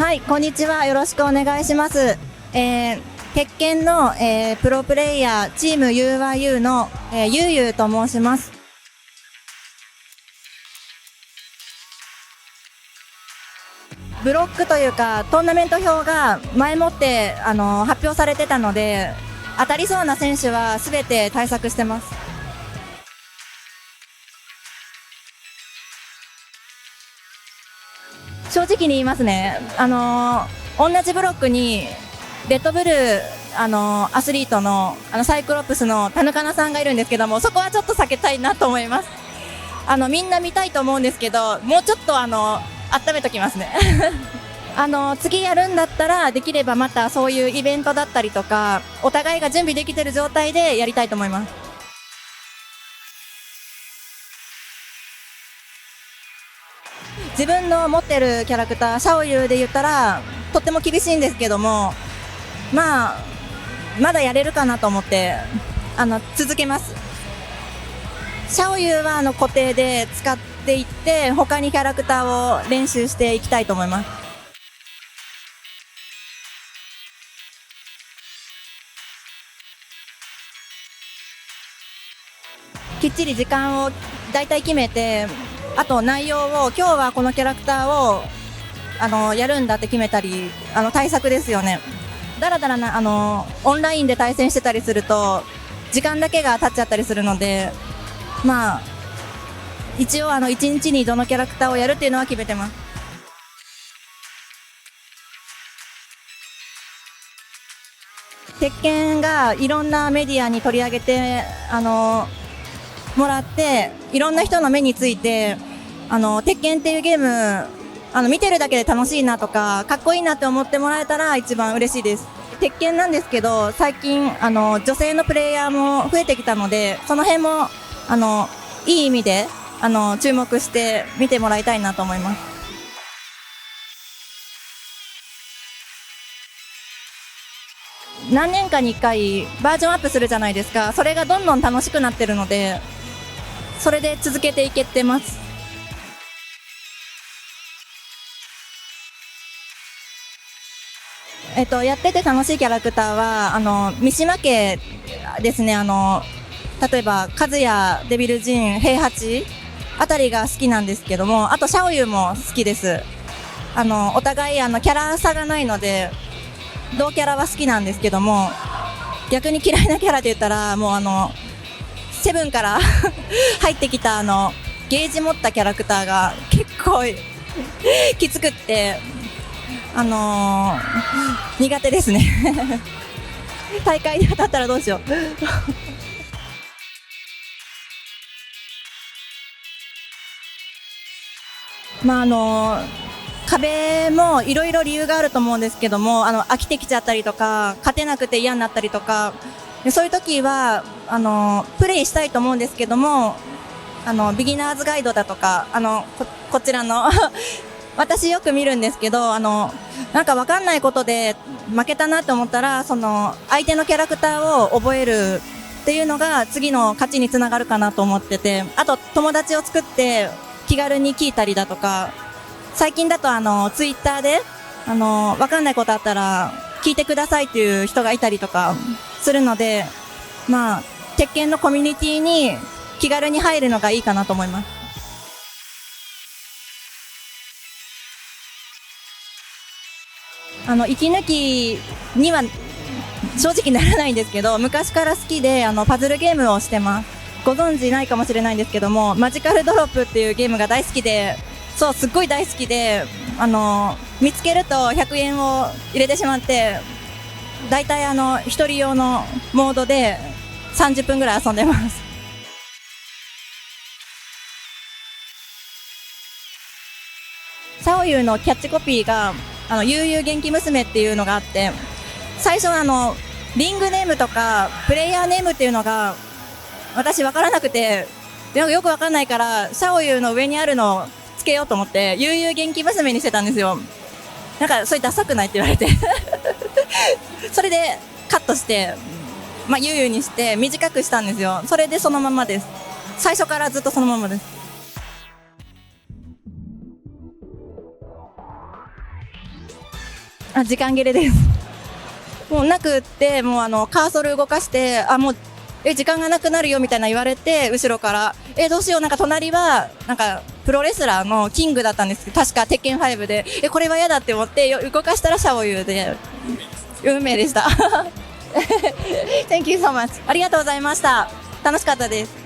はい、こんにちは。よろしくお願いします。鉄拳の、プロプレイヤー、チーム UYU の、ゆうゆうと申します。ブロックというか、トーナメント表が前もって、発表されてたので、当たりそうな選手はすべて対策してます。正直に言いますね。同じブロックにレッドブルアスリートのサイクロプスの田中さんがいるんですけども、そこはちょっと避けたいなと思います。みんな見たいと思うんですけど、もうちょっと温めときますね。次やるんだったらできればまたそういうイベントだったりとか、お互いが準備できている状態でやりたいと思います。自分の持ってるキャラクターシャオユーで言ったらとっても厳しいんですけども、まだやれるかなと思って続けます。シャオユーは固定で使っていって他にキャラクターを練習していきたいと思います。きっちり時間をだいたい決めて、あと内容を今日はこのキャラクターをやるんだって決めたり、対策ですよね。だらだらなオンラインで対戦してたりすると時間だけが経っちゃったりするので、一応1日にどのキャラクターをやるっていうのは決めてます。鉄拳がいろんなメディアに取り上げてもらって、いろんな人の目について鉄拳っていうゲーム見てるだけで楽しいなとかかっこいいなって思ってもらえたら一番嬉しいです。鉄拳なんですけど、最近女性のプレイヤーも増えてきたので、その辺もいい意味で注目して見てもらいたいなと思います。何年かに1回バージョンアップするじゃないですか。それがどんどん楽しくなってるので、それで続けていけてます。やってて楽しいキャラクターは三島家ですね。例えば和也、デビルジン、平八あたりが好きなんですけども、あとシャオユーも好きです。お互いキャラ差がないので同キャラは好きなんですけども、逆に嫌いなキャラで言ったらもうセブンから入ってきたゲージ持ったキャラクターが結構きつくって苦手ですね。大会で当たったらどうしよう。壁もいろいろ理由があると思うんですけども、飽きてきちゃったりとか勝てなくて嫌になったりとか、そういう時はプレイしたいと思うんですけども、ビギナーズガイドだとかこちらの私よく見るんですけど、なんか分かんないことで負けたなと思ったら、その相手のキャラクターを覚えるっていうのが次の勝ちにつながるかなと思ってて、あと友達を作って気軽に聞いたりだとか、最近だとツイッターで分かんないことあったら聞いてくださいっていう人がいたりとかするので、鉄拳のコミュニティに気軽に入るのがいいかなと思います。息抜きには正直ならないんですけど、昔から好きでパズルゲームをしてます。ご存知ないかもしれないんですけども、マジカルドロップっていうゲームが大好きで、そうすっごい大好きで、見つけると100円を入れてしまって、だいたい1人用のモードで30分ぐらい遊んでます。シャオユーのキャッチコピーが悠々元気娘っていうのがあって、最初リングネームとかプレイヤーネームっていうのが私分からなくて、よく分かんないからシャオユーの上にあるのをつけようと思って悠々元気娘にしてたんですよ。なんかそれダサくないって言われてそれでカットして、ゆうゆうにして短くしたんですよ。それでそのままです。最初からずっとそのままです。時間切れです。もうなくって、もうカーソル動かして、もう、時間がなくなるよみたいな言われて、後ろから、どうしよう、なんか隣は、なんか、プロレスラーのキングだったんですけど、確か鉄拳5で、これは嫌だって思って、動かしたらシャオユーで、運命でした。Thank you so much. ありがとうございました。楽しかったです。